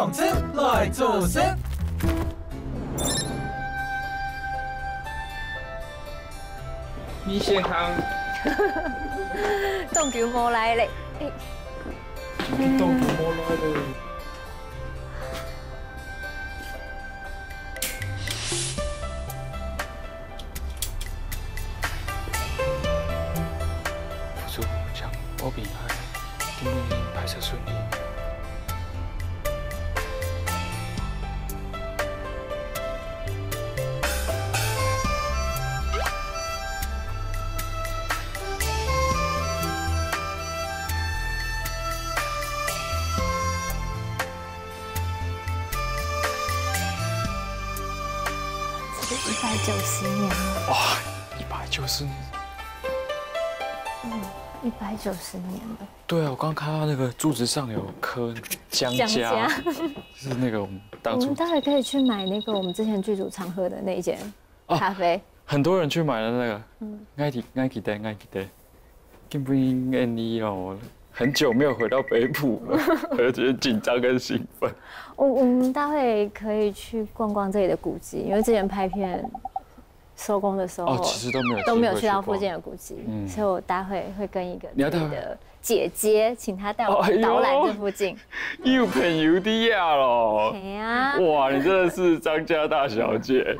动吃来做事。你先康。冻球无来嘞。冻球无来嘞。祝将保平安，今年拍摄顺利。 190年了。哇，190年。 190年了。对啊，我刚刚看到那个柱子上有刻姜家，就是那个我们当初。我们待会可以去买那个我们之前剧组常喝的那一间咖啡。很多人去买了那个，爱记得，根本因你哦，很久没有回到北埔了，而且紧张跟兴奋。我们待会可以去逛逛这里的古迹，因为之前拍片。 收工的时候，其实都没有去到附近的古迹，所以我待会会跟一个你的姐姐，请她带我导览这附近。又朋友的呀咯！对呀，哇，你真的是张家大小姐。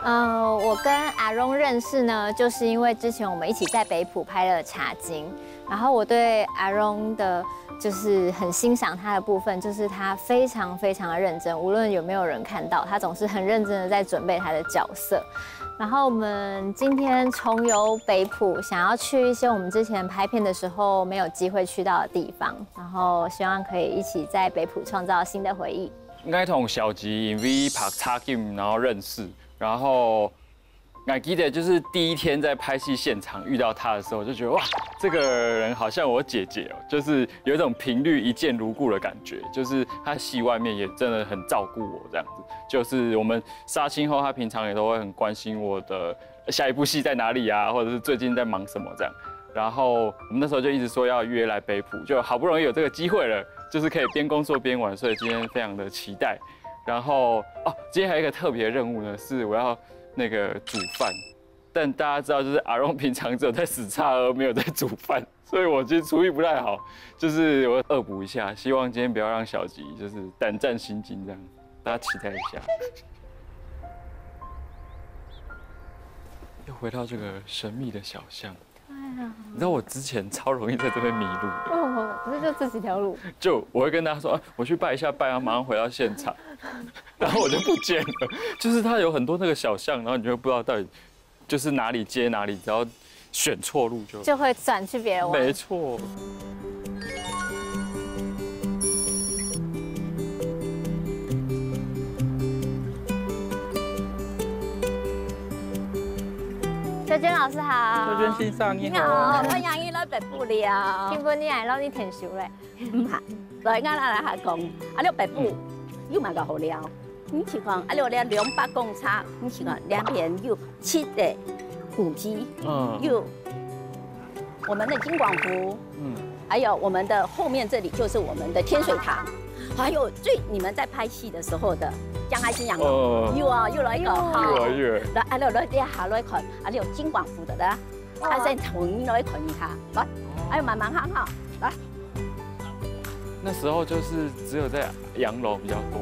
我跟阿荣认识呢，就是因为之前我们一起在北埔拍了《茶经》，然后我对阿荣的。 就是很欣赏他的部分，就是他非常的认真，无论有没有人看到，他总是很认真的在准备他的角色。然后我们今天重游北埔，想要去一些我们之前拍片的时候没有机会去到的地方，然后希望可以一起在北埔创造新的回忆。应该同小吉因为拍差 game 然后认识，然后。 我记得就是第一天在拍戏现场遇到他的时候，就觉得哇，这个人好像我姐姐哦，就是有一种频率一见如故的感觉。就是他戏外面也真的很照顾我这样子，就是我们杀青后，他平常也都会很关心我的下一部戏在哪里啊，或者是最近在忙什么这样。然后我们那时候就一直说要约来北埔，就好不容易有这个机会了，就是可以边工作边玩，所以今天非常的期待。然后今天还有一个特别任务呢，是我要。 那个煮饭，但大家知道，就是阿荣平常只有在死叉而没有在煮饭，所以我其实厨艺不太好，就是我恶补一下，希望今天不要让小吉就是胆战心惊这样，大家期待一下。又回到这个神秘的小巷，对啊，你知道我之前超容易在这边迷路的，哦，不是就这几条路，就我会跟大家说，我去拜一下拜啊，马上回到现场。 然后我就不见了，就是它有很多那个小巷，然后你就不知道到底就是哪里接哪里，只要选错路就会转去别人玩。没错。秀娟老师好，秀娟先生你好，我杨姨来北埔了。听说你来了，你挺熟嘞？唔系，来俺来下讲，你北埔。 又买个好料，你去看，有200公差，你去看两边有7个古迹，有我们的金广湖，还有我们的后面这里就是我们的天水堂，还有你们在拍戏的时候的江爱新洋楼，有来一个哈，来你下来看，有金广湖的啦，再从来看一下，来，还有慢慢看哈，来。 那时候就是只有在洋楼比较多。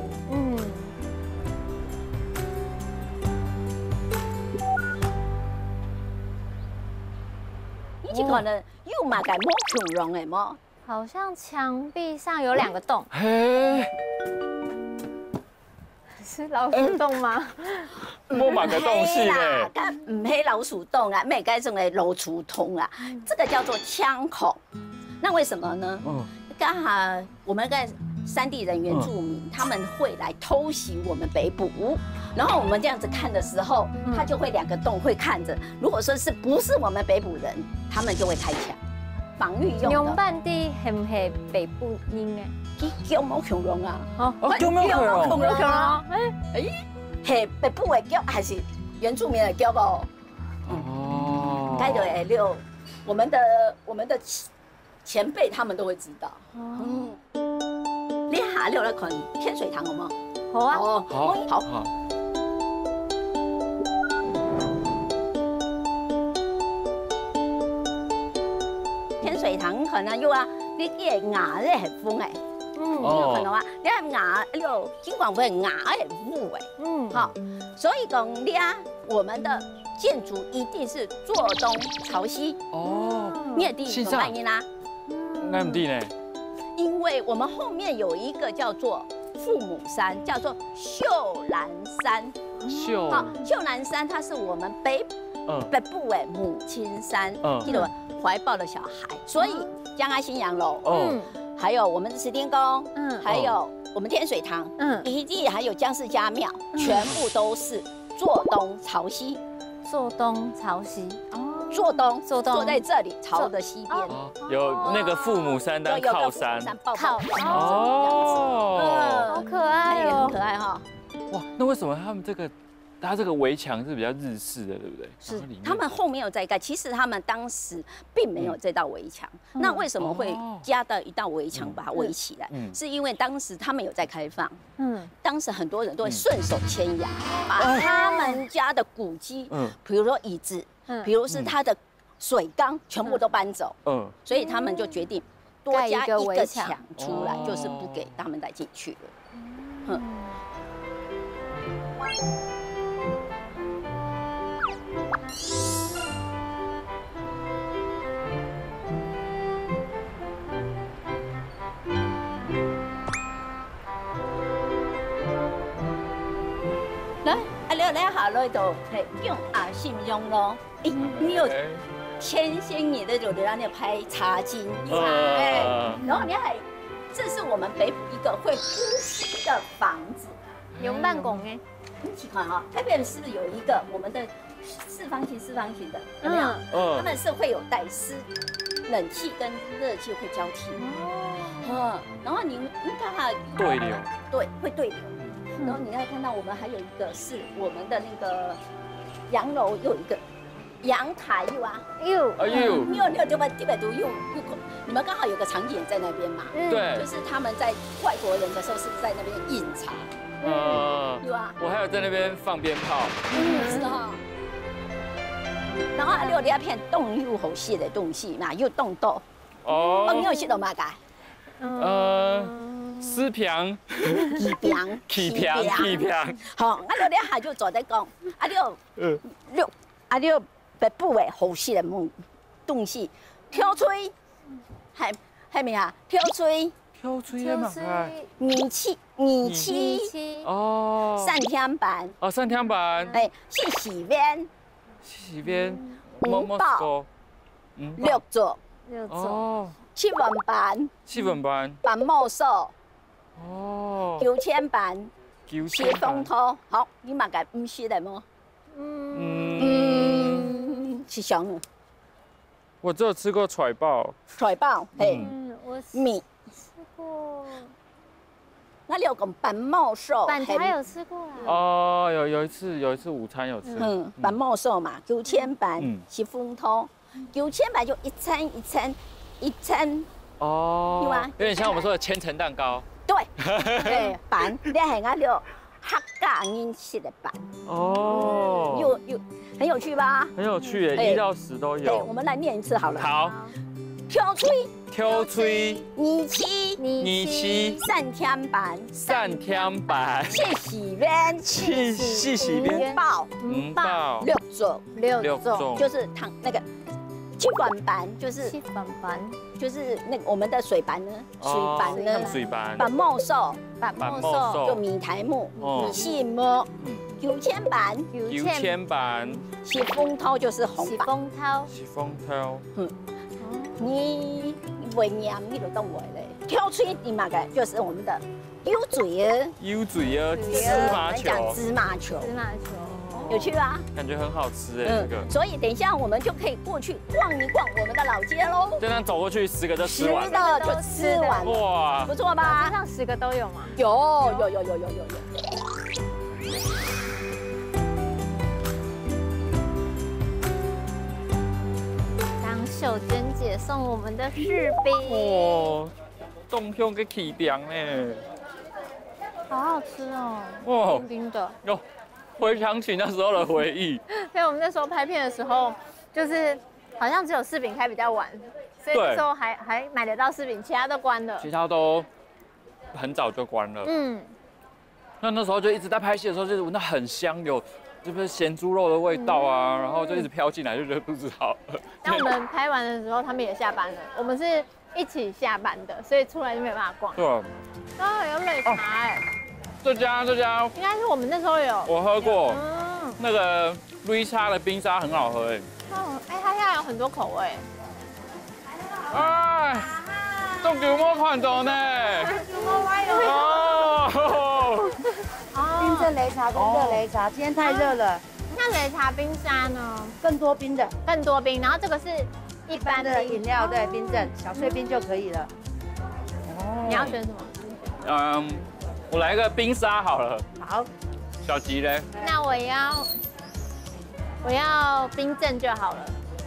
你这个呢，又嘛个摸恐龙的摸，好像墙壁上有2个洞。嘿，是老鼠洞吗？摸马个洞系嘞，唔系老鼠洞啊，咩该种的老鼠洞啊，这个叫做枪孔。那为什么呢？刚好我们在山地人原住民，他们会来偷袭我们北埔，然后我们这样子看的时候，他就会2个洞会看着。如果说不是我们北埔人，他们就会开枪，防御用牛的。板地系唔系北部人诶？叫冇恐龙啊，哦，有没有可能？恐龙系北部的叫还是原住民的叫不？哦，该的会六，我们的前辈他们都会知道。你下六来看天水堂好吗？好啊，好，好。天水堂可能有啊，你嘅牙咧系风诶，你有看到啊？你系牙，你有尽管会牙系雾诶，好，所以讲你啊，我们的建筑一定是坐东朝西。哦，你的地怎么反应啦？那唔地呢？因为我们后面有一个叫做父母山，叫做秀兰山。好，秀兰山它是我们北部的母亲山，记得怀抱的小孩，所以江爱新洋楼，还有我们的慈天宫，还有我们天水堂，以及还有姜氏家庙，全部都是坐东朝西。坐东朝西，坐东，坐在这里，朝的西边。有那个父母山当靠山，靠哦，好可爱哦，很可爱哈。哇，那为什么它这个围墙是比较日式的，对不对？是，他们后面有在盖，其实他们当时并没有这道围墙。那为什么会加到一道围墙把它围起来？是因为当时他们有在开放，当时很多人都会顺手牵羊，把他们家的古迹，比如说椅子，比如是他的水缸，全部都搬走。所以他们就决定多加一个墙出来，就是不给他们再进去了。来，你下来就係用信用咯。你有千仙爷的就让你拍茶经，然后你还，这是我们北埔一个会呼吸的房子。牛板拱哎，你去看啊，那边是不是有一个我们的四方形的，有没有？他们是会有带冷气跟热气会交替。然后你看它对流，对，会对流。然后你再看到我们还有一个是我们的那个洋楼，有一个阳台你有这边都有，你们刚好有个场景在那边嘛？对，就是他们在外国人的时候是在那边饮茶。有啊，我还有在那边放鞭炮。是哈。然后还有两片动物好戏的东西嘛，又动豆。你有识到嘛？丝平，起平。好，你下就坐在讲，你北部的好戏的东西，挑吹，系咪啊？挑吹嘛，二七，三天板，三天板，四喜边，五包，六座，七文板，板木扫，九千板，七风拖，好，你嘛个唔识的么？是什么？我只有吃过揣爆，米吃过。那你有讲板木扫，板茶有吃过啦。有一次午餐有吃。板木扫嘛，九千板，七风拖，九千板就一餐。有啊，有点像我们说的千层蛋糕。对，板，你系那了客家人食的板。有很有趣吧？很有趣耶，1到10都有。我们来念一次好了。好。挑吹，二七，三天板，四喜边，五包，六座，就是那个七分板，就是那个我们的水板呢，水板，板木扫，就米台木，米细木，九千板，洗风涛就是红板，洗风涛，你会念你就当会嘞。挑吹你嘛个就是我们的 U 嘴儿，芝麻球，有趣吧？感觉很好吃哎，这个。所以等一下我们就可以过去逛一逛我们的老街喽。就这样走过去，10个就吃完了，就吃完了。哇，不错吧？街上10个都有吗？有。当秀娟姐送我们的柿饼，哇，冻香给起凉呢，好好吃哦，哇，冰冰的。哟，回想起那时候的回忆。对，我们那时候拍片的时候，就是好像只有柿饼开比较晚，所以那时候还买得到柿饼，其他都关了。其他都很早就关了。那时候就一直在拍戏的时候，就是闻到很香，有就是咸猪肉的味道啊，然后就一直飘进来，就觉得不知道。那我们拍完的时候，他们也下班了，我们是一起下班的，所以出来就没办法逛。对啊。啊，有擂茶哎。这家应该是我们那时候有。我喝过。那个瑞莎的冰沙很好喝哎。它现在有很多口味。哎，都叫我看到呢。哦。冰镇擂茶跟热擂茶，今天太热了。那擂茶冰沙呢？更多冰的，更多冰。然后这个是一般的饮料，对，冰镇小碎冰就可以了。你要选什么？我来个冰沙好了。好。小吉嘞？那我要冰镇就好了。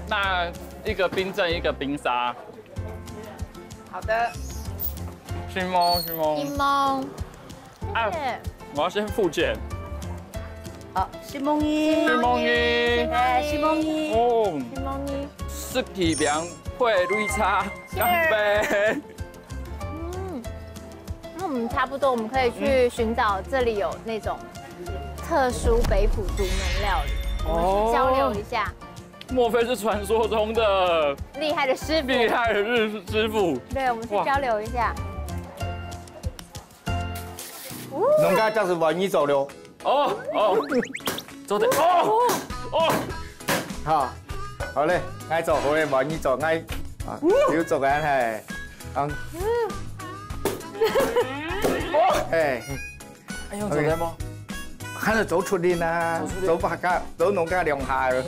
那一个冰镇，一个冰沙。好的。新梦。谢谢。我要先付钱。好，西蒙伊。哦。西蒙伊。10瓶配瑞茶，干杯。那我们差不多，我们可以去寻找这里有那种特殊北埔独门料理，我们去交流一下。莫非是传说中的厉害的师傅？厉害的师傅。对，我们去交流一下。农家就是万一走流。做的好嘞，爱做好嘞，万一做爱要做嘅係，哎用做的嗎？喺度做出年啦，做白家，做農家涼下咯，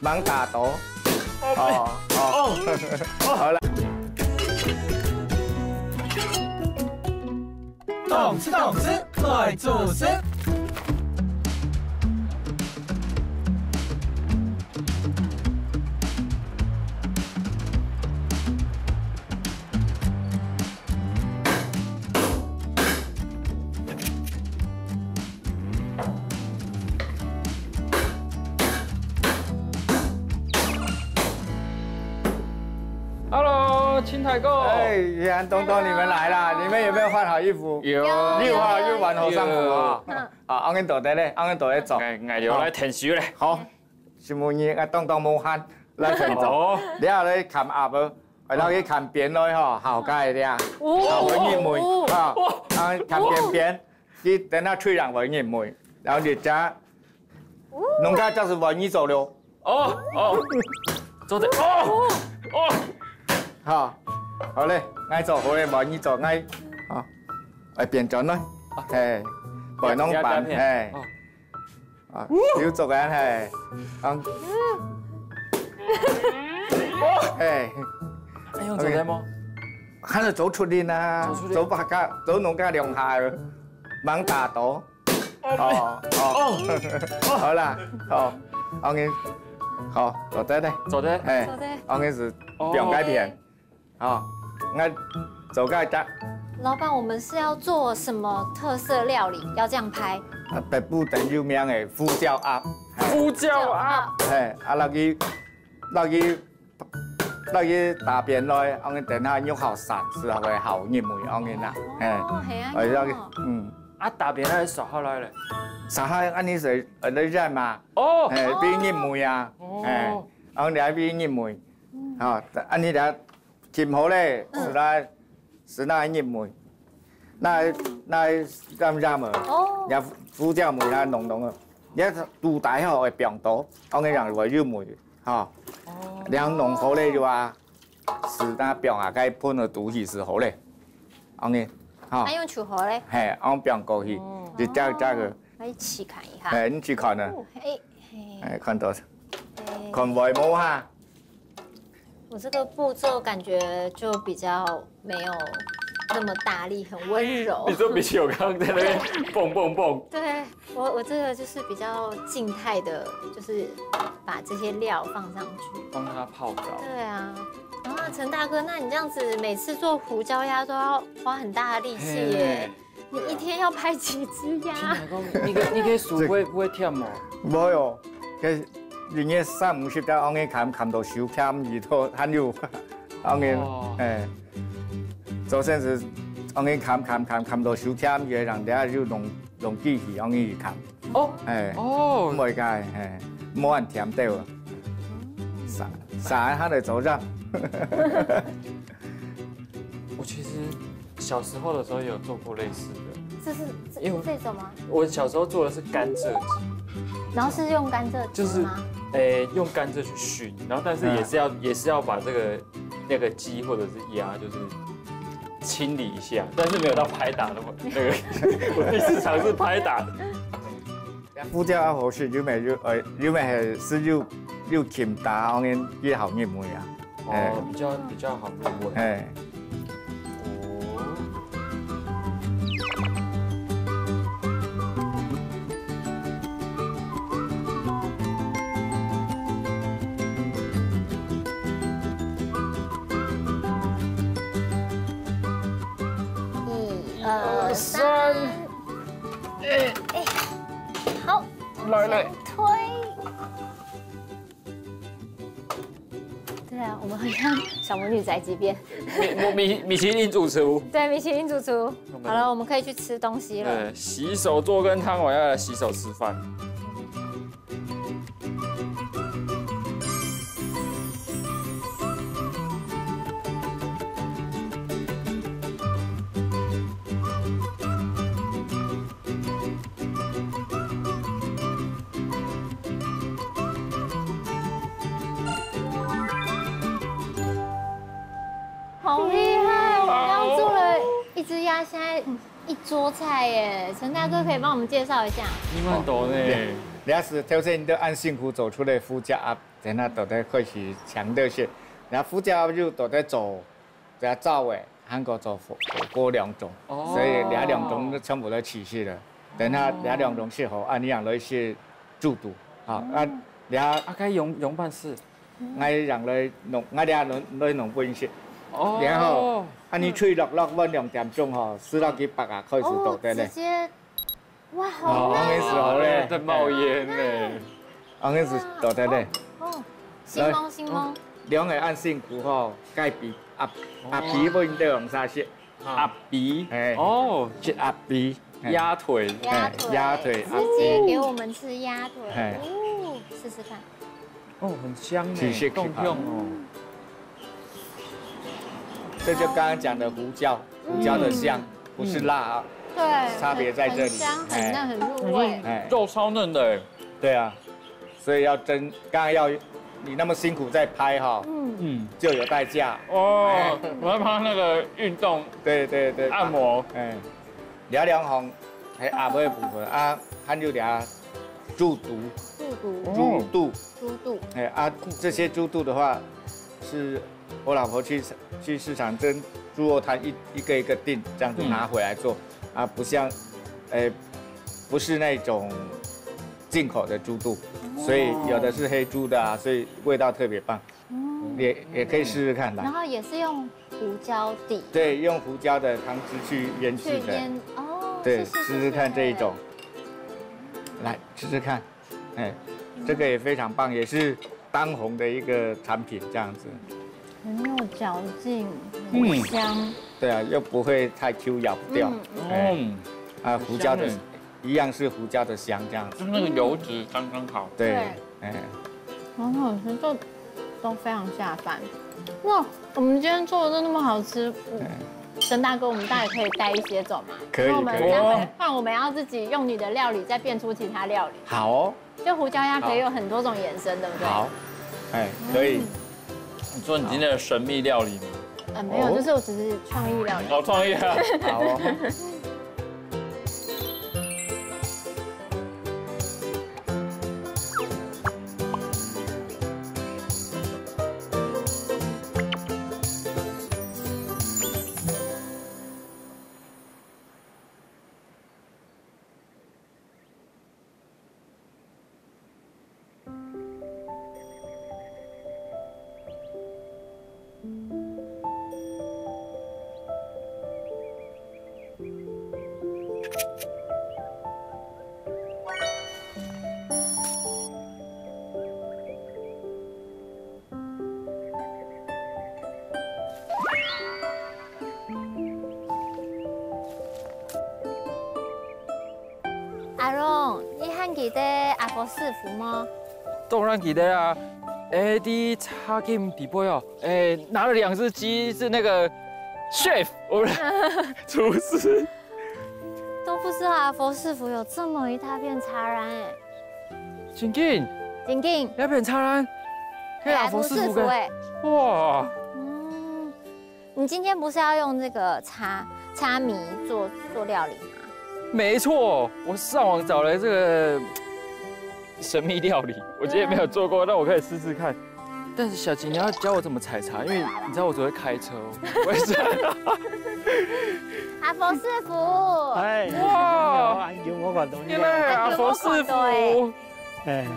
猛打到。好啦。懂吃，快做事。Hello，青苔哥。哎，叶安东东，你们来啦！你们有没有换好衣服？有。你有换好衣服，换好衫褲啊！我跟到底咧，我跟到底做。我要來填書咧。好，是冇嘢，我東東冇喊來填做。你下咧看鴨無？我落去看邊來吼，好解啲啊，好會熱梅啊，看邊，你等下吹兩會熱梅，然後你加，農家就是萬一走了。做的好嘞，愛做好嘞，萬一做愛，來變咗呢，係，來弄板係，要做緊係，用做的嗎？喺度做出年啦，做白家，做農家涼下咯，猛打到，好啦，我哋。好，做得嘞，做的，我们是不用改变，我做个只。老板，我们是要做什么特色料理？要这样拍？北部很有名的胡椒鸭。胡椒鸭。落去大便內，我哋等下用好散之後會好熱梅，我哋啦，我落去，大便係熟下來咧。撒開安尼水，你知嘛？變熱梅啊，我哋變熱梅，安尼哋浸好咧，是那熱梅，那咁嘛？有胡椒梅啦，濃濃啊，一肚大後會變多，我哋人會熱梅，然後濃好咧就話是那變下該噴個肚皮是好咧，我哋，那用煮好咧？係，我變過去，就加個。可以一起看一下。哎，你去看呢？哎，看到，看外模哈。我这个步骤感觉就比较没有那么大力，很温柔。你说比起我刚刚在那边蹦蹦蹦，对我这个就是比较静态的，就是把这些料放上去，帮它泡澡。对啊。然后陈大哥，那你这样子每次做胡椒鸭都要花很大的力气耶，你一天要拍几只鸭？你可以数不会忝哦？无哟，佢人家350只往嘅砍到手砍二套，很有往嘅哎，首先是往嘅砍到手砍，嘅人哋就用機器往嘅砍。哦，哎，哦，唔會㗎，哎，冇人甜到啊，啥他的手上。我其实小时候的时候也有做过类似的，这是这种吗？我小时候做的是甘蔗鸡，然后是用甘蔗汁吗？用甘蔗去熏，然后但是也是要把这个那个鸡或者是鸭就是清理一下，但是没有到拍打那么那个，我第一次尝试拍打的。胡椒啊，好食，因為係是要醃打，我哋啲後面唔會啊。哦，比較好入味。哎。1、2、3，好，来推。对啊，我们很像小魔女宅急便。米其林主厨。对，米其林主厨。好了，我们可以去吃东西了。对，洗手做羹汤，我要来洗手吃饭。好厉害！我们刚做了一只鸭，现在一桌菜耶。陈大哥可以帮我们介紹一下？你蠻多呢。你要是挑選都按辛苦走出來副駕鴨，等下都得開始強調些。然後副駕鴨就都得做，在灶尾韓國做火鍋2種，所以2種都全部都起勢了。等下2種之後，你讓了一些豬肚，好，可以用辦事。讓來弄，來弄半些。然後你吹落溫2點鐘吼，10到幾百啊開始倒得嘞。直接，哇，好亮！時候咧，在冒煙呢。啱啱是倒得嘞。哦，星芒。兩個按辛苦吼，蓋皮皮不應該用啥些？鴨鼻。哦，是鴨鼻。鴨腿。鴨腿。直接給我們吃鴨腿。哦，試試看。哦，很香呢，夠用哦。這就剛剛講的胡椒的香，不是辣啊。對，差別在這裡。很香，很嫩，很入味。肉超嫩的。對啊，所以要蒸，剛剛要你那麼辛苦在拍哈，就有代價。哦，我要拍那個運動。對，按摩。兩行係鴨尾部分啊，還有倆豬肚。這些豬肚的話，是我老婆去市場蒸豬肉攤一個一個訂，這樣子拿回來做啊，不像，不是那種進口的豬肚，所以有的是黑豬的啊，所以味道特別棒，也可以試試看啦。然後也是用胡椒底，對，用胡椒的湯汁去醃製的，對，試試看這一種，來試試看，這個也非常棒，也是當紅的一個產品，這樣子。很有嚼勁，很香。對啊，又不會太 Q， 咬不掉。胡椒的一樣是胡椒的香，這樣子。就是那個油脂剛剛好。對，很好吃，就都非常下飯。哇，我們今天做的都那麼好吃，陳大哥，我們大概可以帶一些走嗎？可以。換我們要自己用你的料理再變出其他料理。好哦。就胡椒鴨可以有很多種延伸，對不對？好，可以。你說你今天的神秘料理嗎？沒有，就是我只是創意料理。好創意啊！好哦。阿荣，你还记得阿佛师傅吗？当然记得啊。的插进底部哦，拿了2只鸡是那个 chef， 我们厨师。都不知道阿佛师傅有这么一大片茶园哎。真紧，紧紧，那片茶园，阿佛师傅哎。哇。你今天不是要用这个茶米做料理吗？没错，我上网找了这个神秘料理，我今天没有做过，但我可以试试看。但是小琪，你要教我怎么采茶，因为你知道我只会开车，为什么？阿佛师傅，哎，哇，叫我看到你，原来阿佛师傅，哎，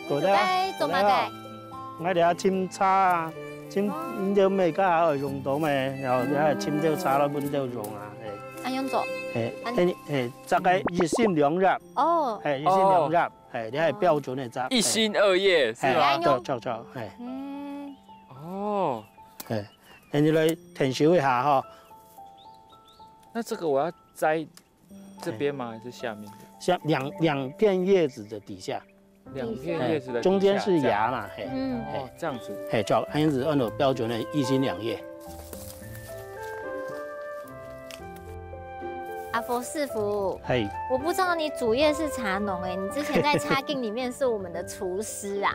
做乜嘅？我哋要浸茶啊，浸你就咩家下用到咩，然後你係浸到茶啦，本到用啊，安樣做？大概一心兩入。哦。一心兩入，你係標準嘅汁。一心2葉是吧？錯，哦。你來停少一下哈。那這個我要摘這邊嗎？還是下面？像兩片葉子的底下。2片葉子的中間是芽嘛，哦，這樣子，就這樣子按照標準的一心2葉。阿佛師傅，我不知道你主業是茶農哎，你之前在茶經裡面是我們的廚師啊。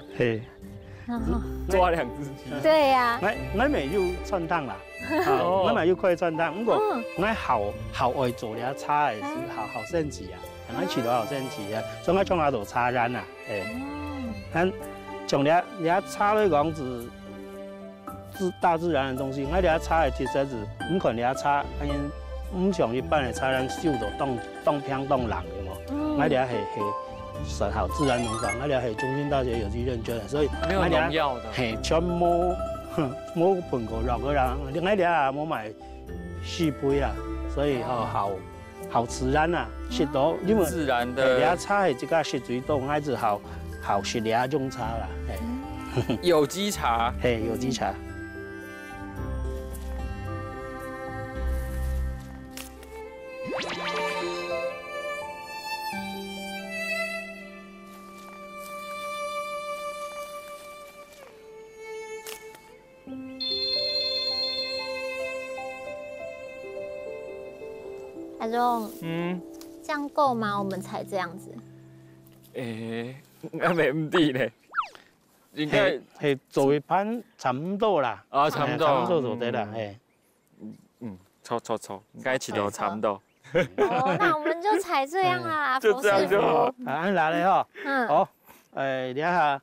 抓2隻雞。對呀。我咪要串湯啦，我咪要開串湯，不過我後愛做啲茶係好神奇啊。我起到好神奇啊，所以我從那度茶園啊，從你茶嚟講是大自然的東西，我哋茶係其實是唔可能你茶，唔像一般的茶園收到當片當人嘅嘛，我哋係實好自然農場，我哋係中興大學有機認證嘅，所以沒有農藥的，係全冇噴過藥嘅啦，我哋啊冇買試杯啊，所以好自然啊，食到因為自然的，你茶係自家食最多，還是好食兩種茶啦，有機茶，有機茶。阿榮，這樣夠嗎？我們採這樣子？我沒唔啲咧，應該係做一盤差唔多啦。啊，差唔多就得啦，錯，應該起到差唔多。哦，那我們就採這樣啦，就這樣就好。安拿嚟嗬，好，你睇下，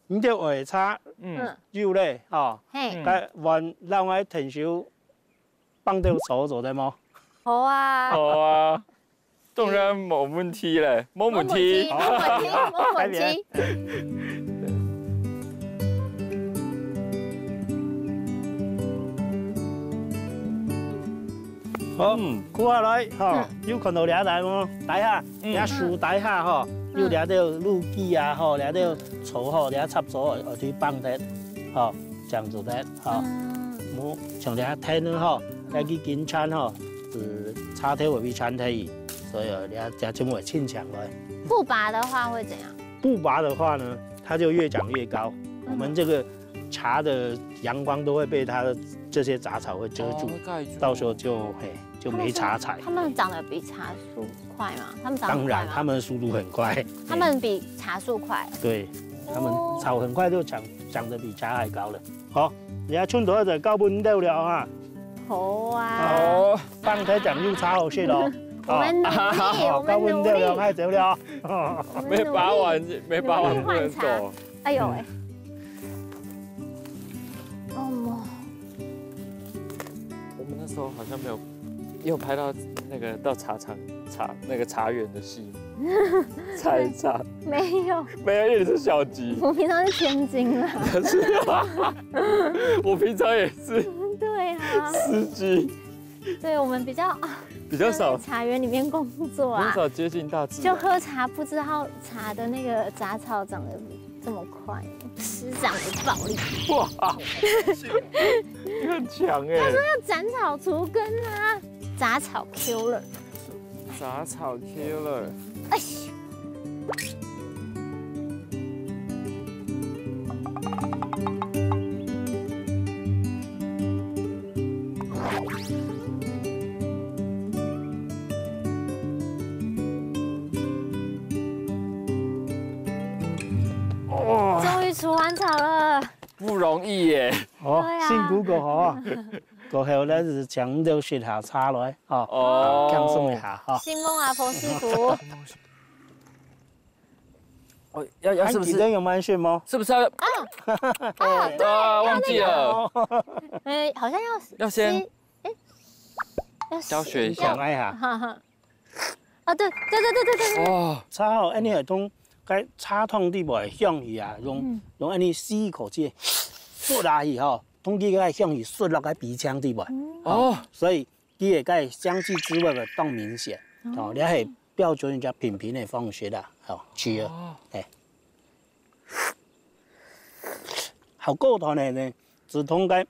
你條外叉，要咧，哦，但運讓我停少，幫到手做得冇？好啊，好啊，當然冇問題咧，冇問題，冇問題。好，估下來，嗬，要看到倆大冇？底下，倆樹底下，嗬，要倆到路基啊，嗬，倆到草，嗬，倆插草而去幫得，嗬，這樣做得，嗬，冇像倆聽呢，嗬，倆去見餐，嗬。茶體會比餐體，所以倆就會清強來。不拔的話會怎樣？不拔的話呢，它就越長越高。我們這個茶的陽光都會被它的這些雜草會遮住，到時候就沒茶採。他們長得比茶樹快嗎？他們長得快嗎？當然，他們的速度很快。他們比茶樹快。對，他們草很快就長得比茶還高了。好，你要春頭就高半到了哈。好啊！好，幫佢講又茶好食咯。我們努力，我們努力。太走了，沒拔完不能走。哎呦喂！哦，我們那時候好像沒有拍到那個到茶園的戲，採茶沒有，因為你是小雞。我平常是千金啦。我平常也是。對啊，司機，對我們比較少茶園裡面工作啊，很少接近大自然。就喝茶，不知道茶的那個雜草長得這麼快，師長的暴力。哇，你很強哎！他說要斬草除根啊，雜草 killer。杂草贴了。哎。终于除完草了，不容易耶。哦，辛苦过后，过后咧就是将这雪下插落，放松一下哈。新梦阿婆师傅，哦，要是不是？记得用慢雪吗？是不是要？对，忘记了。好像要先，要教学一下。来哈。啊，对。哦，插好，安尼系通。该插通啲袂向去啊，用安尼4口气缩下去吼，通气个向去缩落个鼻腔啲袂。哦，所以佢会个香气滋味会更明显。哦，你系标准人家平平的放血啦，好吃啊，哎。好过头呢，只通个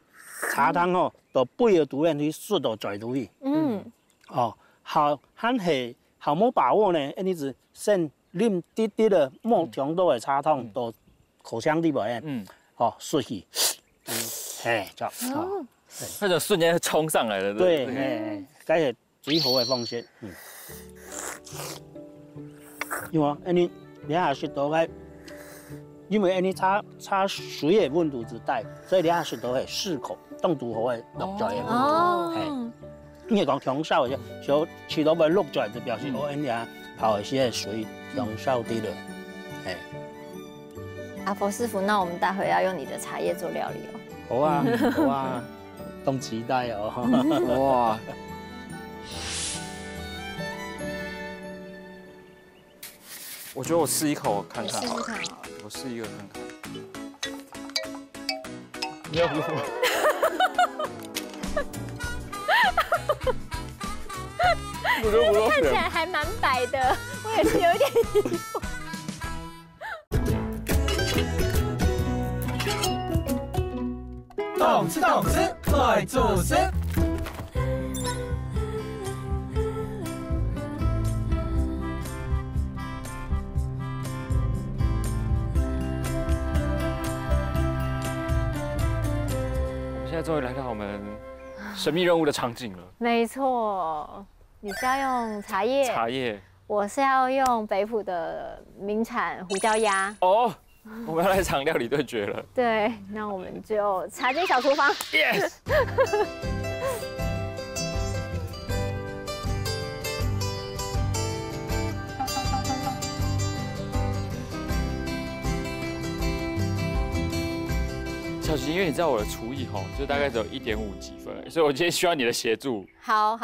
茶汤吼，到8个度去缩到嘴度去。哦，好，还系好冇把握呢，安尼是先。啉滴滴的莫强度的茶汤到口腔底部顺去，就那就瞬间冲上来了，对，这是最好的方式，因为安尼你下舌头个，因为安尼茶水的温度之大，所以你下舌头会适口，冻住好会落在的。哦，因为讲强烧的，小舌头会落在就表示安尼啊泡的些水。用烧滴了，阿佛师傅，那我们待会要用你的茶叶做料理哦。好啊，好啊，都期待哦。哇！我觉得我试一口看看好了。我试一个看看。你要不？看起来还蛮白的，我也是有点疑惑。动吃，快做事。现在终于来到我们神秘任务的场景了。没错。你是要用茶叶，我是要用北埔的名产胡椒鸭。哦，我们要来场料理对决了。对，那我们就茶间小厨房。Yes。小琪，因为你知道我的厨艺吼，就大概只有1.5几分，所以我今天需要你的协助。好。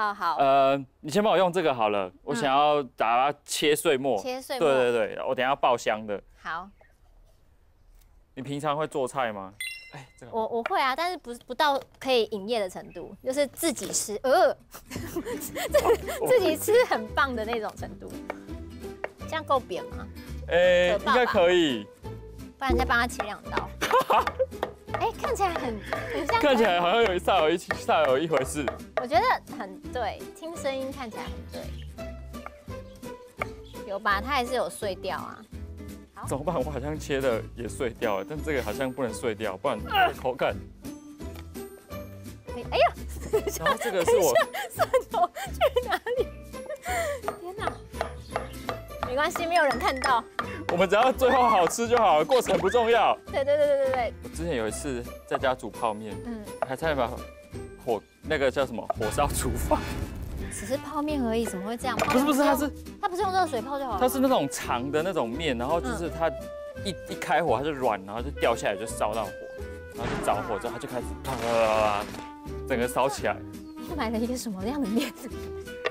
你先帮我用这个好了，我想要把它切碎末。对，我等下要爆香的。好。你平常会做菜吗？这个我会啊，但是不到可以营业的程度，就是自己吃，自己吃很棒的那种程度。这样够扁吗？应该可以。不然再帮他切2刀。看起来很像，看起来好像煞有一回事。我觉得很对，听声音看起来很对。有吧？它还是有碎掉啊。怎么办？我好像切的也碎掉了，但这个好像不能碎掉，不然口感。哎呀！然后这个是我蒜头去哪里？天哪！没关系，没有人看到。我们只要最后好吃就好了，过程不重要。对。我之前有一次在家煮泡面，还差点把那个叫什么火烧厨房。只是泡面而已，怎么会这样？不是，它不是用热水泡就好了。它是那种长的那种面，然后就是它一开火它就软，然后就掉下来就烧到火，然后就着火之后它就开始啪，整个烧起来。你买了一个什么样的面？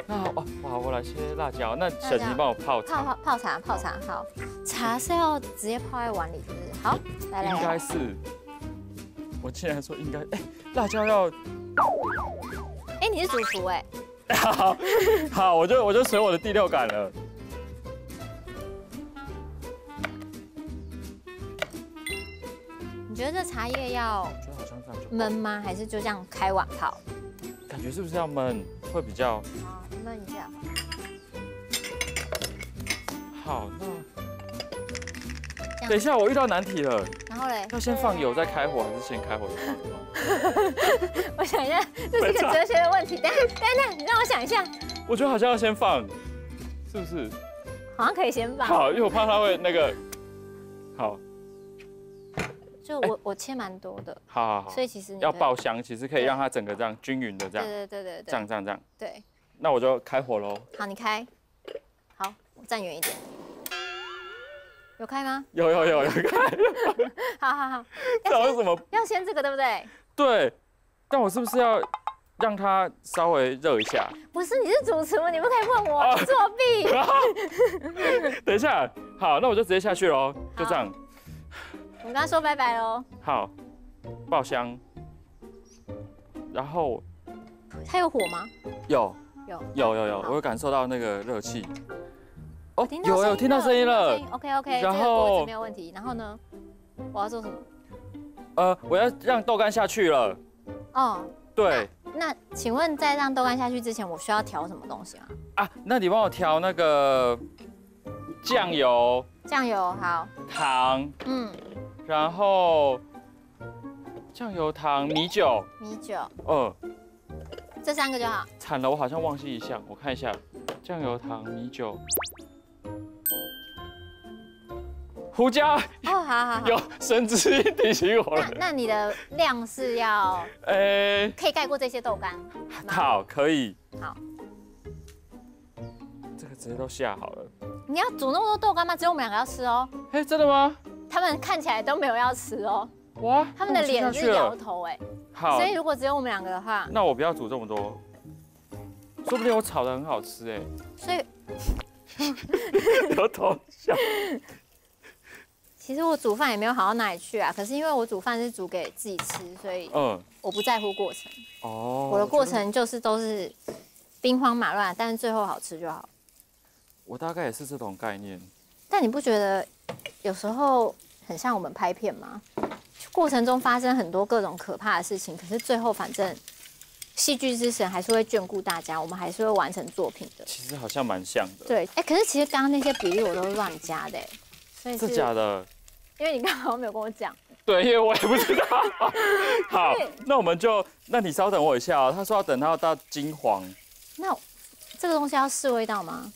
那好，我来切辣椒。那小琪帮我泡茶。泡茶好。茶是要直接泡在碗里，是不是？好，来。应该是。我竟然说应该，辣椒要。你是主厨好，我就随我的第6感了。你觉得这茶叶要焖吗？还是就这样开碗泡？感觉是不是要焖会比较？好，焖一下。好，那等一下，我遇到难题了。然后嘞，要先放油再开火，还是先开火再放油？我想一下，这是一个哲学的问题。等一下，你让我想一下。我觉得好像要先放，是不是？好像可以先放。好，因为我怕它会那个。好。就我切蛮多的。好。所以其实要爆香，其实可以让它整个这样均匀的这样。对。这样。对。那我就开火喽。好，你开。好，我站远一点。有开吗？有开。好。这为什么？要先这个对不对？对。但我是不是要让它稍微热一下？不是，你是主厨，你不可以问我作弊。等一下，好，那我就直接下去喽，就这样。我们刚刚说拜拜喽。好，爆香。然后。它有火吗？有，我有感受到那个热气。哦，有听到声音了。OK， 然后这个锅子没有问题。然后呢，我要做什么？我要让豆干下去了。哦，对。那请问在让豆干下去之前，我需要调什么东西吗？啊，那你帮我调那个酱油。酱油好。糖。然后酱油、糖、米酒。这3个就好。惨了，我好像忘记一项，我看一下，酱油、糖、米酒、胡椒。哦，好。有神之音提醒我了。那你的量是要？可以盖过这些豆干。好，可以。好。这个直接都下好了。你要煮那么多豆干吗？只有我们2个要吃哦。真的吗？他们看起来都没有要吃哦。哇，他们的脸是摇头哎。好，所以如果只有我们2个的话，那我不要煮这么多，说不定我炒的很好吃哎。所以有头笑。其实我煮饭也没有好到哪里去啊，可是因为我煮饭是煮给自己吃，所以我不在乎过程。哦，我的过程就是都是兵荒马乱，但是最后好吃就好。我大概也是这种概念。但你不觉得有时候很像我们拍片吗？过程中发生很多各种可怕的事情，可是最后反正戏剧之神还是会眷顾大家，我们还是会完成作品的。其实好像蛮像的。对，可是其实刚刚那些比例我都是乱加的，所以是假的。因为你刚刚没有跟我讲。对，因为我也不知道。好，那我们就，那你稍等我一下哦。他说要等它到金黄。那这个东西要试味道吗？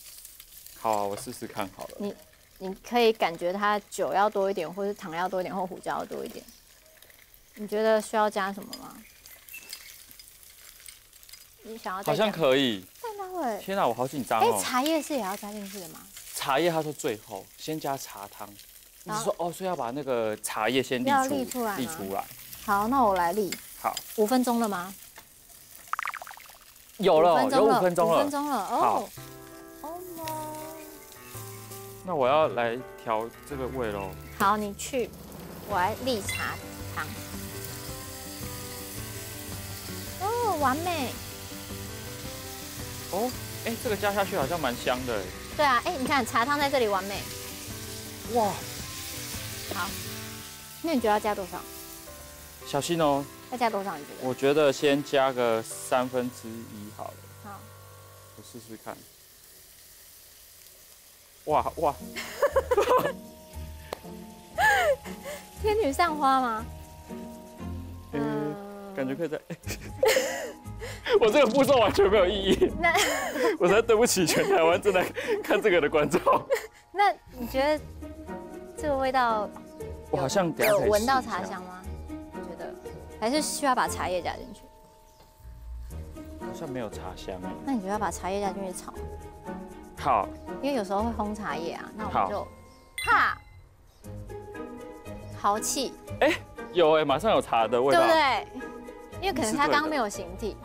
好啊，我试试看好了。你可以感觉它酒要多一点，或是糖要多一点，或胡椒要多一点。你觉得需要加什么吗？你想要？好像可以。但它会……天哪，我好紧张哦。茶叶是也要加进去的吗？茶叶他说最后先加茶汤。你是说哦，所以要把那个茶叶先沥出来。好，那我来沥。好。5分钟了吗？有了，有5分钟了。5分钟了哦。那我要来调这个味喽。好，你去，我来沥茶汤。哦，完美。哦，这个加下去好像蛮香的。对啊，你看茶汤在这里完美。哇。好，那你觉得要加多少？小心哦。要加多少？你觉得？我觉得先加个1/3好了。好，我试试看。哇！天女散花吗？感觉可以在。我这个步骤完全没有意义。那我才对不起全台湾正在看这个的观众。那你觉得这个味道？我好像有闻到茶香吗？我觉得还是需要把茶叶加进去。好像没有茶香哎。那你觉得要把茶叶加进去炒？好。因为有时候会烘茶叶啊，那我们就豪气。有马上有茶的味道，对不对？因为可能它刚刚没有形体，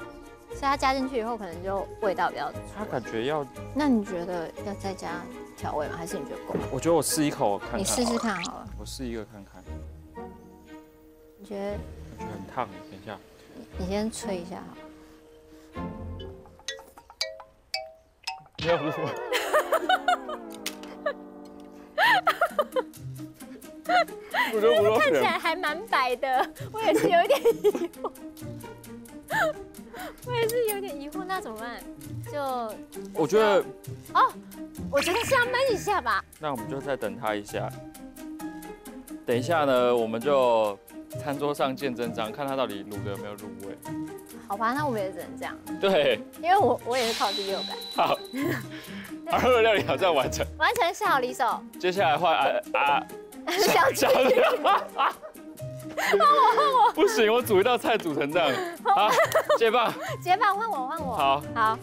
所以它加进去以后可能就味道比较。它感觉要。那你觉得要再加调味吗？还是你觉得够？我觉得我试一口看看。你试试看好了。我试一个看看。你觉得？感觉很烫，等一下。你先吹一下好了。没有火。我觉得不看起来还蛮白的，我也是有一点疑惑。我也是有点疑惑，那怎么办？就我觉得我觉得是要焖一下吧。那我们就再等它一下。等一下呢，我们就餐桌上见真章，看它到底卤的有没有入味。好吧，那我们也只能这样。对，因为我也是靠第六感。好，2料理好像完成，完成下好离手。接下来换小姐，换我，不行，我煮一道菜煮成这样，好，接棒，换我。好。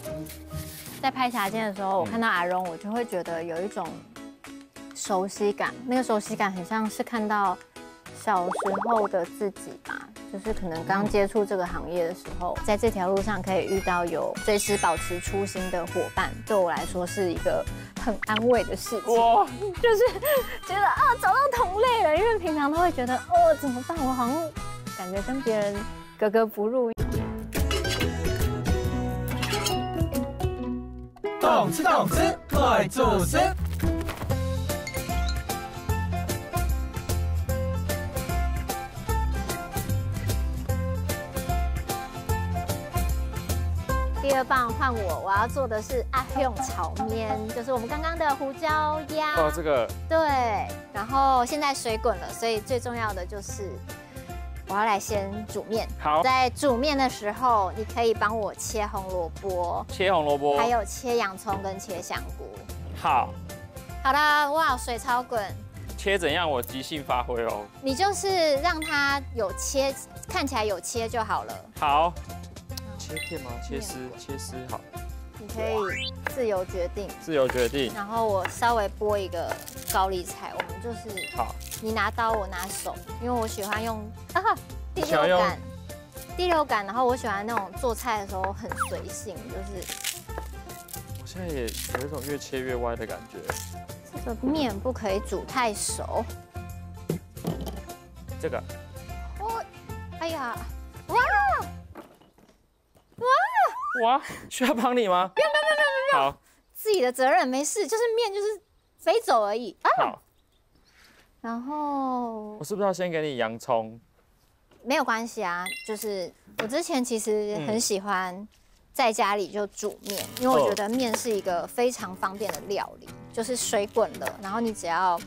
在拍茶间的时候，我看到阿荣，我就会觉得有一种熟悉感，那个熟悉感很像是看到小时候的自己吧，就是可能刚接触这个行业的时候，在这条路上可以遇到有随时保持初心的伙伴，对我来说是一个很安慰的事情。哇，就是觉得找到同类了，因为平常都会觉得怎么办，我好像感觉跟别人格格不入。动吃，快做事。第二棒换我要做的是阿勇炒面，就是我们刚刚的胡椒鸭。这个对，然后现在水滚了，所以最重要的就是我要来先煮面。好，在煮面的时候，你可以帮我切红萝卜，还有切洋葱跟切香菇。好了，哇，水超滚。切怎样？我即兴发挥哦。你就是让它有切，看起来有切就好了。好。切片吗？切丝好。你可以自由决定。然后我稍微剥一个高丽菜，我们就是好。你拿刀，我拿手，因为我喜欢用第六感。然后我喜欢那种做菜的时候很随性，就是。我现在也有一种越切越歪的感觉。这个面不可以煮太熟。这个。哎呀，哇！需要帮你吗？不用。好，自己的责任没事，就是面就是飞走而已。好。然后我是不是要先给你洋葱？没有关系啊，就是我之前其实很喜欢在家里就煮面，因为我觉得面是一个非常方便的料理，就是水滚了，然后你只要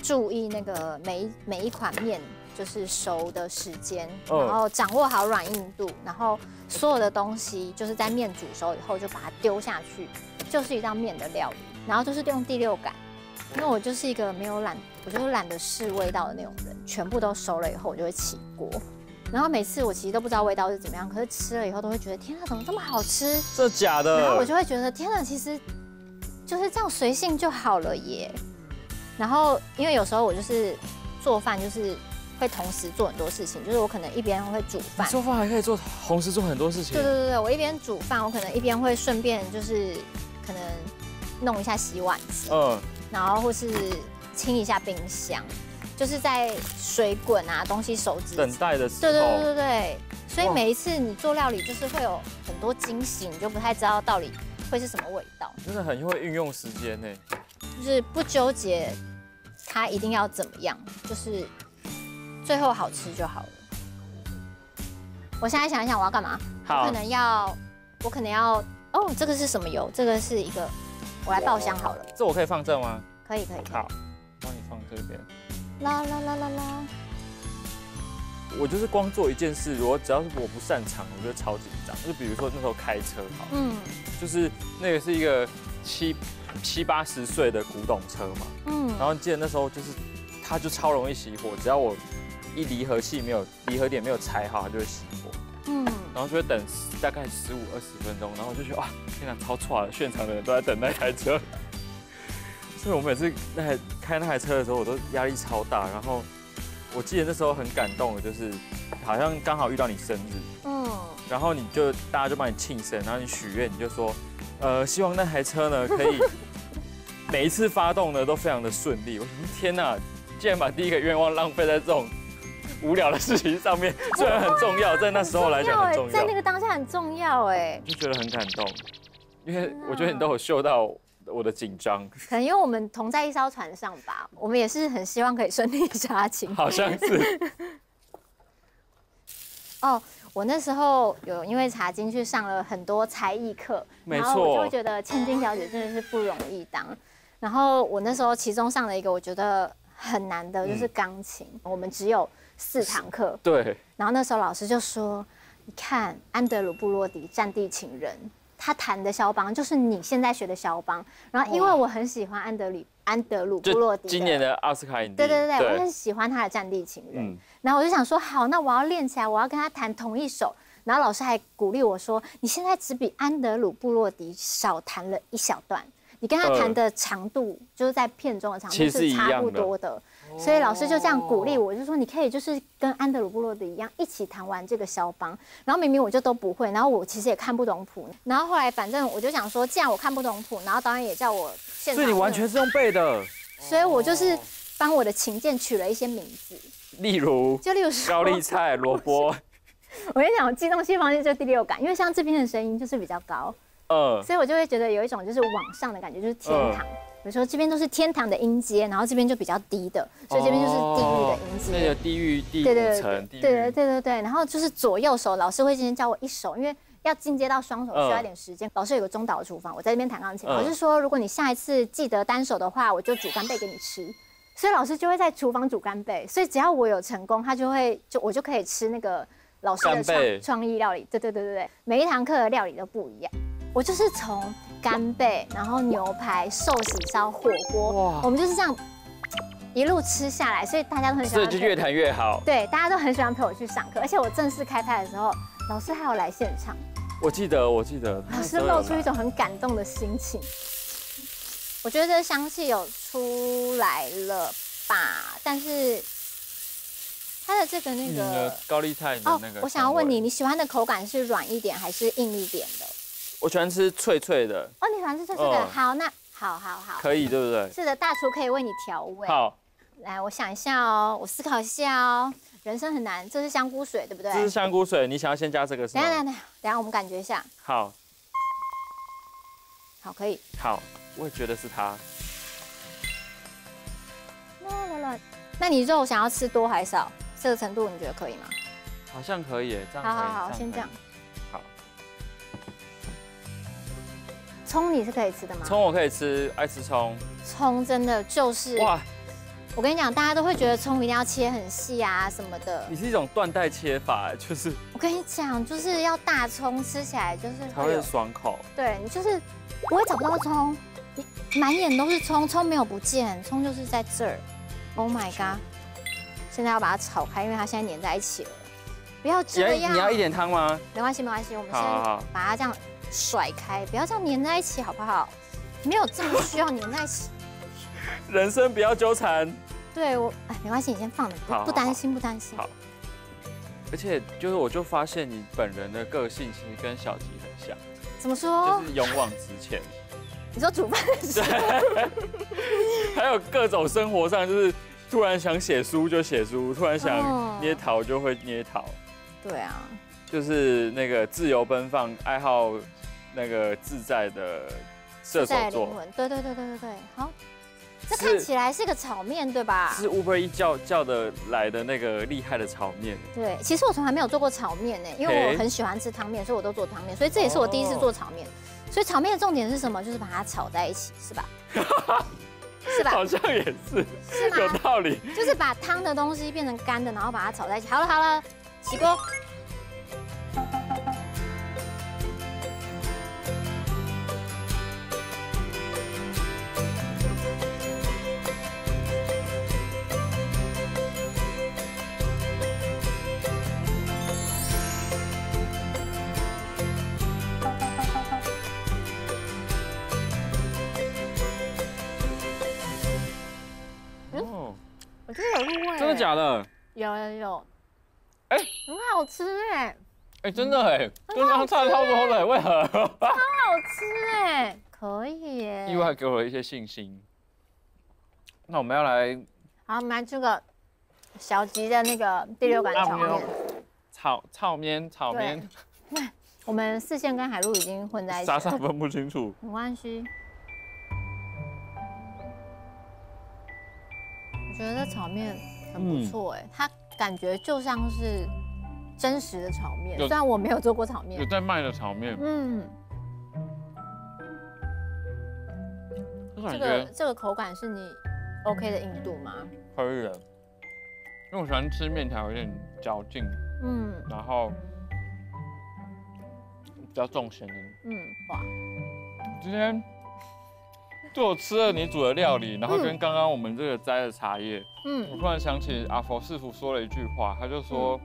注意那个每一款面就是熟的时间，然后掌握好软硬度，然后所有的东西就是在面煮熟以后就把它丢下去，就是一道面的料理。然后就是用第六感，因为我就是一个我就是懒得试味道的那种人，全部都熟了以后我就会起锅。然后每次我其实都不知道味道是怎么样，可是吃了以后都会觉得天啊，怎么这么好吃？这假的？然后我就会觉得天啊，其实就是这样随性就好了耶。然后因为有时候我就是做饭就是会同时做很多事情，就是我可能一边会煮饭，做饭还可以同时做很多事情。对，我一边煮饭，我可能一边会顺便就是可能弄一下洗碗机，然后或是清一下冰箱。就是在水滚啊，东西熟之等待的时候，对，所以每一次你做料理就是会有很多惊喜，你就不太知道到底会是什么味道。真的很会运用时间呢，就是不纠结它一定要怎么样，就是最后好吃就好了。我现在想一想我要干嘛？好，我可能要这个是什么油？这个是一个，我来爆香好了。这我可以放这吗？可以。好，帮你放这边。啦！我就是光做一件事，只要是我不擅长，我就超紧张。就比如说那时候开车，就是那个是一个七八十岁的古董车嘛，然后记得那时候就是它就超容易熄火，只要我一离合点没有踩好，它就会熄火，然后就会等大概15-20分钟，然后我就觉得哇，天哪，超错了，现场的人都在等那台车。所以我每次开那台车的时候，我都压力超大。然后我记得那时候很感动的，就是好像刚好遇到你生日，然后大家就帮你庆生，然后你许愿，你就说，希望那台车呢可以每一次发动呢都非常的顺利。我说天哪，竟然把第一个愿望浪费在这种无聊的事情上面，虽然很重要，在那时候来讲很重要，在那个当下很重要哎，就觉得很感动，因为我觉得你都有嗅到我的紧张，可能因为我们同在一艘船上吧，我们也是很希望可以顺利杀青。好像是。我那时候有因为茶经去上了很多才艺课，没错然后我就会觉得千金小姐真的是不容易当。然后我那时候其中上了一个我觉得很难的，就是钢琴，我们只有4堂课。对。然后那时候老师就说：“你看安德鲁布洛迪《战地情人》，他弹的肖邦就是你现在学的肖邦。”然后因为我很喜欢安德鲁布洛迪，今年的奥斯卡影帝。对，我很喜欢他的《战地情人》。然后我就想说，好，那我要练起来，我要跟他弹同一首。然后老师还鼓励我说：“你现在只比安德鲁布洛迪少弹了1小段。”你跟他弹的长度，就是在片中的长度是差不多的，所以老师就这样鼓励我，就说你可以就是跟安德鲁布洛迪一样，一起弹完这个肖邦。然后明明我就都不会，然后我其实也看不懂谱，然后后来反正我就想说，既然我看不懂谱，然后导演也叫我现场，所以你完全是用背的，所以我就是帮我的琴键取了一些名字，例如高丽菜、萝卜。我跟你讲，机动性方面就第6感，因为像这边的声音就是比较高。所以我就会觉得有一种就是往上的感觉，就是天堂。比如说这边都是天堂的音阶，然后这边就比较低的，所以这边就是地狱的音阶。那个地狱第5层。对。然后就是左右手，老师会先教我1首，因为要进阶到双手需要一点时间。老师有个中岛厨房，我在这边弹钢琴。我是说，如果你下一次记得单手的话，我就煮干贝给你吃。所以老师就会在厨房煮干贝，所以只要我有成功，我就可以吃那个老师的创意料理。对，每一堂课的料理都不一样。我就是从干贝，然后牛排、寿喜烧、火锅，我们就是这样一路吃下来，所以大家都很喜欢。所以就越弹越好。对，大家都很喜欢陪我去上课，而且我正式开拍的时候，老师还有来现场。我记得。老师露出一种很感动的心情。我觉得香气有出来了吧，但是它的这个那个高丽菜的那个。我想要问你，你喜欢的口感是软一点还是硬一点的？我喜欢吃脆脆的。你喜欢吃脆脆的？好，那好，可以，对不对？是的，大厨可以为你调味。好，来，我想一下哦，我思考一下哦。人生很难，这是香菇水，对不对？这是香菇水，你想要先加这个是吗？等下，我们感觉一下。好，可以。好，我也觉得是它。那你肉想要吃多还少？这个程度你觉得可以吗？好像可以耶，这样。好，先这样。好。葱你是可以吃的吗？葱我可以吃，爱吃葱。葱真的就是哇！我跟你讲，大家都会觉得葱一定要切很细啊什么的。你是一种断代切法，就是。我跟你讲，就是要大葱，吃起来就是才会爽口。对你就是不会找不到葱，你满眼都是葱，葱没有不见，葱就是在这儿。Oh my god！ 现在要把它炒开，因为它现在粘在一起了。不要这样。你要一点汤吗？没关系，我们先把它这样甩开，不要这样粘在一起，好不好？没有这么需要粘在一起。人生不要纠缠。对没关系，你先放着，不担心。好。而且我就发现你本人的个性其实跟小吉很像。怎么说？就是勇往直前。你说煮饭的时候。还有各种生活上，就是突然想写书就写书，突然想捏陶就会捏陶。对啊。就是那个自由奔放，爱好那个自在的射手座。对，好。这看起来是个炒面，对吧？是 Uber 一叫的来的那个厉害的炒面。对，其实我从来没有做过炒面呢，因为我很喜欢吃汤面，所以我都做汤面，所以这也是我第一次做炒面。所以炒面的重点是什么？就是把它炒在一起，是吧？是吧？好像也是，是吗？有道理。就是把汤的东西变成干的，然后把它炒在一起。好了，起锅。我觉得有入味。真的假的？有。哎，很好吃哎。哎，真的哎，跟刚刚差超多的，为何？超好吃哎，可以耶。意外给我一些信心。那我们要来，好，我们来这个小吉的那个第6感炒面。炒面。我们四线跟海陆已经混在一起，傻分不清楚。没关系。我觉得这炒面很不错哎，它感觉就像是真实的炒面，虽然我没有做过炒面，有在卖的炒面。这个口感是你 OK 的硬度吗？可以的，因为我喜欢吃面条有点嚼劲，然后比较重咸的。哇，今天就我吃了你煮的料理，然后跟刚刚我们这个摘的茶叶，我突然想起阿佛师傅说了一句话，他就说，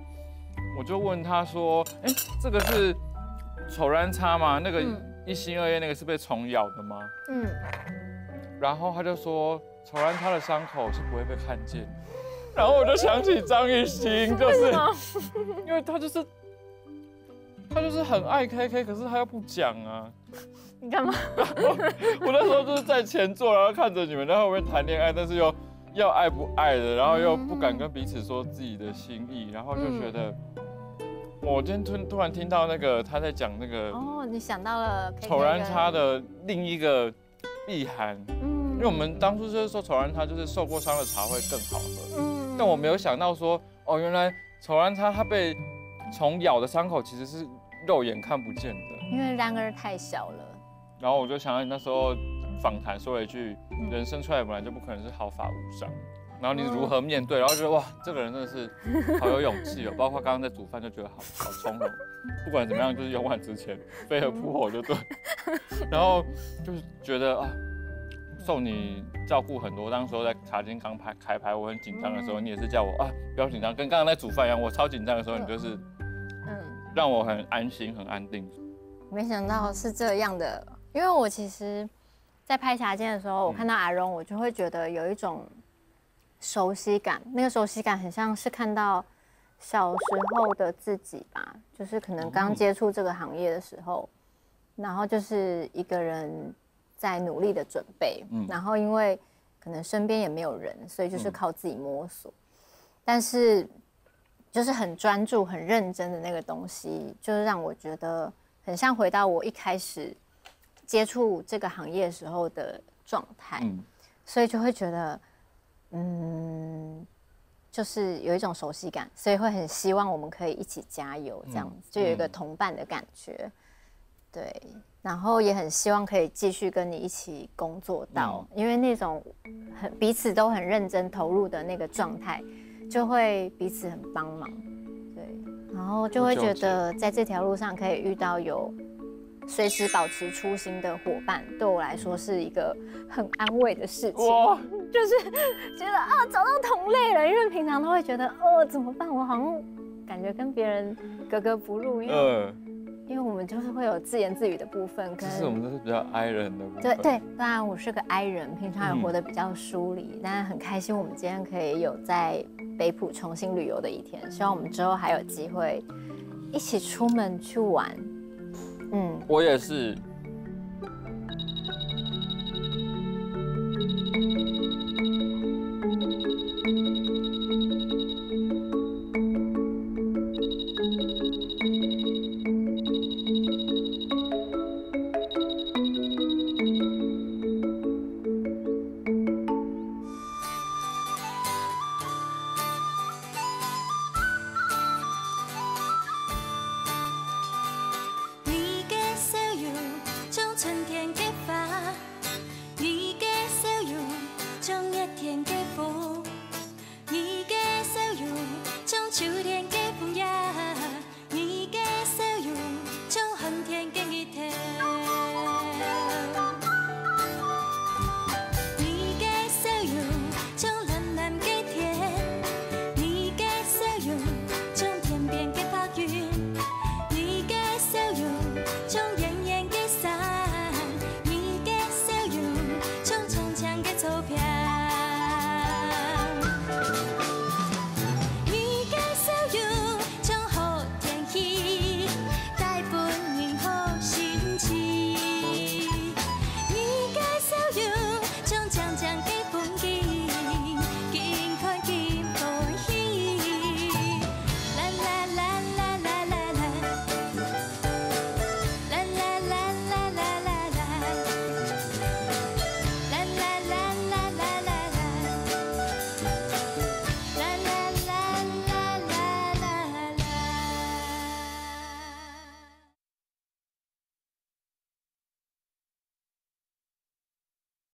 我就问他说，哎，这个是丑鸢叉吗？那个1心2叶那个是被虫咬的吗？然后他就说，丑鸢叉的伤口是不会被看见。然后我就想起张艺兴，就是因为他就是很爱 KK， 可是他又不讲啊。你干嘛？我那时候就是在前座，然后看着你们在后面谈恋爱，但是又要爱不爱的，然后又不敢跟彼此说自己的心意，然后就觉得，我今天突然听到那个他在讲那个你想到了丑鸢叉的另一个意涵，因为我们当初就是说丑鸢叉就是受过伤的茶会更好喝，但我没有想到说原来丑鸢叉它被虫咬的伤口其实是肉眼看不见的，因为然而太小了。然后我就想到你那时候访谈说了一句，人生出来本来就不可能是毫发无伤，然后你如何面对，然后觉得哇，这个人真的是好有勇气哦，包括刚刚在煮饭就觉得好从容，不管怎么样就是勇往直前，飞蛾扑火就对，然后就是觉得啊，受你照顾很多，当时候在茶经刚开拍，我很紧张的时候，你也是叫我不要紧张，跟刚刚在煮饭一样，我超紧张的时候，你就是让我很安心很安定。没想到是这样的。因为我其实，在拍茶经的时候，我看到阿荣，我就会觉得有一种熟悉感。那个熟悉感很像是看到小时候的自己吧，就是可能刚接触这个行业的时候，然后就是一个人在努力的准备，然后因为可能身边也没有人，所以就是靠自己摸索。但是就是很专注、很认真的那个东西，就是让我觉得很像回到我一开始接触这个行业的时候的状态，所以就会觉得，就是有一种熟悉感，所以会很希望我们可以一起加油，这样子就有一个同伴的感觉，对，然后也很希望可以继续跟你一起工作到，因为那种彼此都很认真投入的那个状态，就会彼此很帮忙，对，然后就会觉得在这条路上可以遇到有随时保持初心的伙伴，对我来说是一个很安慰的事情。就是觉得找到同类了，因为平常都会觉得怎么办？我好像感觉跟别人格格不入，因为我们就是会有自言自语的部分，其实我们都是比较 I 人的部分。对，当然我是个 I 人，平常也活得比较疏离，但很开心我们今天可以有在北埔重新旅游的一天，希望我们之后还有机会一起出门去玩。我也是，